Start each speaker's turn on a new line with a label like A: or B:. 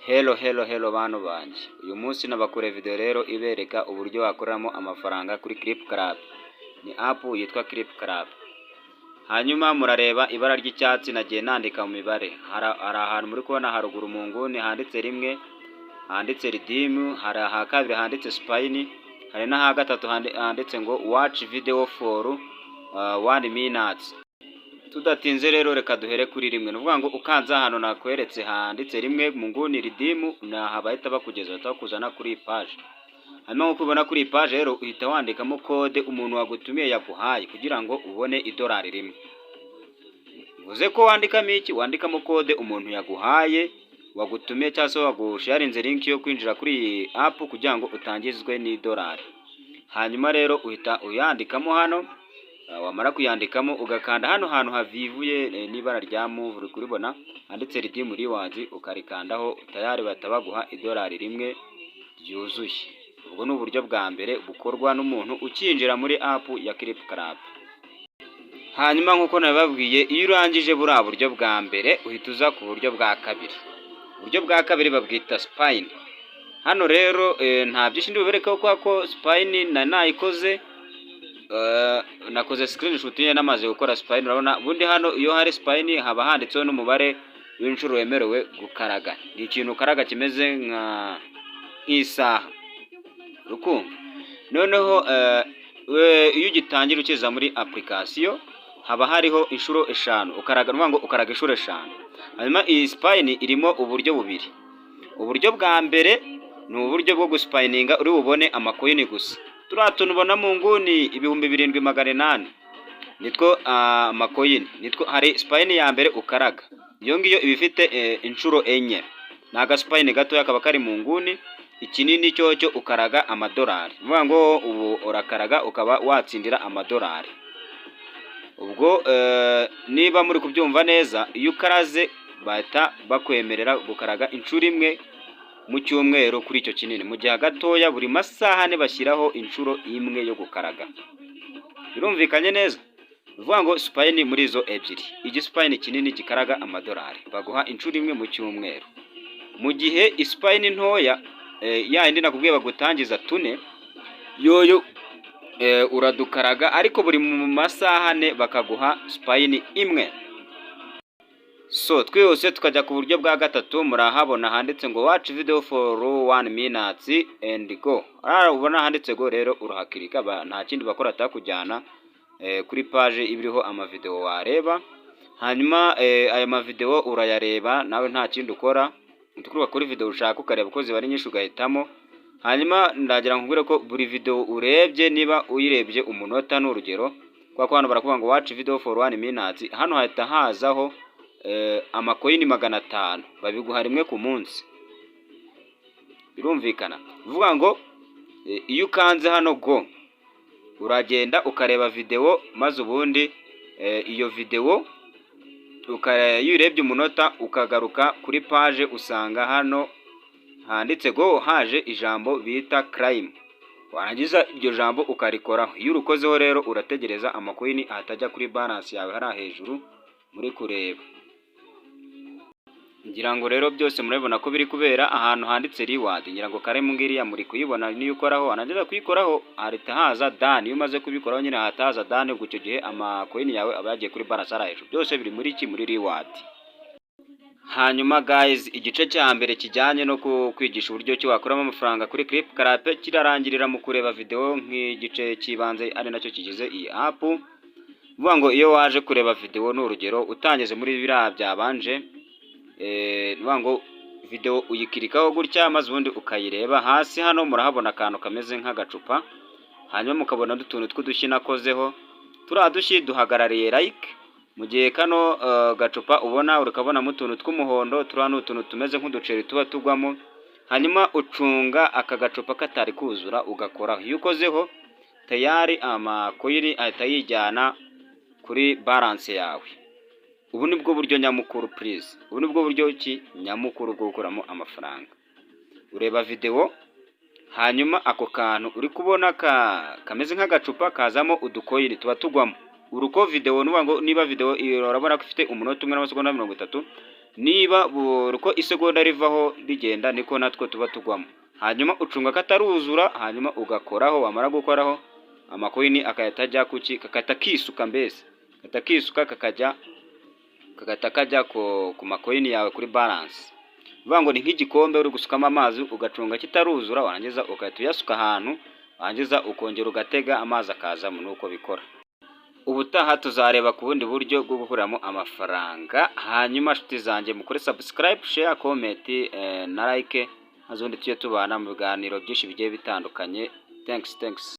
A: Hello bantu banje, uyu munsi nabakore video rero ibereka uburyo wakoreramo amafaranga kuri Clip Club. Ni app yitwa Clip Club. Hanyuma murareba ibara ry'icyatsi nagiye nandika mu mibare. Hari ahantu muri kubona haruguru mu nguni handitse rimwe, handitse redeem, hari aha kabiri handitse spine, hari n'aha gatatu handitse ngo watch video for 1 minute. Tudatinze rero reka duhere kuri rimwe. Nuvuga ngo ukanza hano nakweretse handitse rimwe mu nguni redeem, naha bahita bakugeza batakuzana kuri page. Hanyuma uko ubona kuri page rero uhita wandikamo code umuntu wagutumiye yaguhaye kugira ngo ubone idolari rimwe. Bivuze ko wandikamo iki? Wandikamo code umuntu yaguhaye wagutumiye cyangwa se wagusharinze link yo kwinjira kuri iyi app kugira ngo utangizwe n'idolari. Hanyuma rero uhita uyandikamo hano, wamara kuyandikamo ugakanda hano hantu havivuye n'ibara rya move uri kuribona handitse redeem rewards, ukarikandaho tayari batabaguha idolari rimwe ryuzuye. Ubwo ni uburyo bwa mbere bukorwa n'umuntu ukinjira muri app ya Clip Club. Hanyuma nkuko nababwiye, iyo urangije buriya buryo bwa mbere uhita uza ku buryo bwa kabiri. Uburyo bwa kabiri babwita spine. Hano rero nta byinshi ndibubereka ko spine nayikoze, nakoze screenshot ye namaze gukora spine. Urabona bundi hano iyo hari spine haba handitseho n'umubare w'inshuro wemerewe gukaraga. Ni ikintu ukaraga kimeze nk'isaha. Ukumva noneho iyo ugitangira ukiza muri application haba hariho inshuro 5 ukaraga, nuvuga ngo ukaraga inshuro 5. Hanyuma iyi spine irimo uburyo bubiri. Uburyo bwa mbere ni uburyo bwo guspininga uri bubone amacoin gusa. Turatuntu ubona mu nguni 7800 nitwo amacoin. Nitwo hari spine ya mbere ukaraga. Iyo ngiyo ibifite inshuro enye. Naga spine gato yakaba kari mu nguni, ikinini cyo ukaraga amadolari. Nuvuga ngo ubu urakaraga ukaba watsindira amadolari. Ubwo niba muri kubyumva neza, iyo ukaraze bahita bakwemerera gukaraga inshuro imwe mu cyumweru kuri icyo kinini. Mu gihe gatoya buri masaha ne bashyiraho inshuro imwe yo gukaraga. Birumvikanye neza? Uvuga ngo spine muri zo ebyiri. Igi spine kinini gikaraga amadolari baguha inshuro imwe mu cyumweru. Mu gihe spine ntoya ya indi nakubwiye bagutangiza tune, yoyo uradukaraga ariko buri mu masaha ne bakaguha spine imwe. So twihuse tukajya ku buryo bwa gatatu. Murahabona handitse ngo watch video for 1 minute and go. Ubona handitse go rero urahakirika, nta kindi bakora atakujyana kuri page ibiriho amavideo wareba. Hanyuma aya mavideo urayareba nawe nta kindi ukora. Ntukuruka kuri video ushaka ukareba uko zibari nyinshi ugahitamo. Hanyuma ndagira nkubwire ko buri video urebye niba uyirebye umunota n'urugero, kwa ko hano barakuvuga ngo watch video for 1 minute, hano hahita hazaho amacoin 500 babiguha rimwe ku munsi. Birumvikana? Bivuga ngo iyo ukanze hano go uragenda ukareba video, maze ubundi iyo video ukayirebye umunota ukagaruka kuri page usanga hano handitse go haje ijambo bita claim. Warangiza iryo jambo ukarikoraho. Iyo urukozeho rero urategereza amacoin atajya kuri balance yawe hari hejuru muri kureba. Ngira ngo rero byose murabibona ko biri kubera ahantu handitse reward. Ngira ngo kare mungiriya muri kuyibona, niyo ukoraho anageza kuyikoraho ahita haza done. Iyo umaze kubikoraho nyine hataza done, ubwo icyo gihe amacoin yawe aba yagiye kuri balance ari hejuru. Byose biri muri muri reward. Hanyuma guys, igice cya mbere kijyanye no kwigisha uburyo ki wakoramo amafaranga kuri Clip Club kirarangirira mu kureba video nk'igice kibanze ari nacyo kigize iyi app. Vuga ngo iyo waje kureba video n'urugero utangeze muri biriya byabanje, vuga ngo video uyikirikaho gutya maze ubundi ukayireba. Hasi hano murahabona akantu kameze nk'agacupa, hanyuma mukabona utuntu tw'udushyi nakozeho. Turadushyi duhagarariye like. Mu gihe kano gacupa ubona urikabona mu tuntu tw'umuhondo, turano utuntu tumeze nk'uduceri tuba tugwamo. Hanyuma ucunga aka gacupa katari kuzura ugakoraho. Iyo ukozeho tayari amacoin ahita yijyana kuri balance yawe. Ubu nibwo buryo nyamukuru please. Ubu nibwo buryo ki nyamukuru bwo gukoramo amafaranga. Ureba video, hanyuma ako kantu uri kubona kameze nk'agacupa kazamo uducoin tuba tugwamo. Uruko video nuba ngo niba video urabona ko ifite umunota umwe n'amasegonda 30, niba uko isegonda rivaho rigenda niko natwo tuba tugwamo. Hanyuma ucunga kataruzura, hanyuma ugakoraho, wamara gukoraho amakoini akayata ajya kuki kakata kisuka mbese katakisuka kakajya ku makoini yawe kuri balance. Vango ni nk'igikombe uri gusukamo amazi ugacunga kitaruzura, warangiza ukahita uyasuka ahantu, warangiza ukongera ugatega amazi akazamo. Nuko bikora. Ubutaha tuzareba ku bundi buryo bwo gukuramo amafaranga. Hanyuma nshuti zanjye mukore subscribe, share, comment na like, azundi tujye tubana mu biganiro byinshi bigiye bitandukanye. Thanks.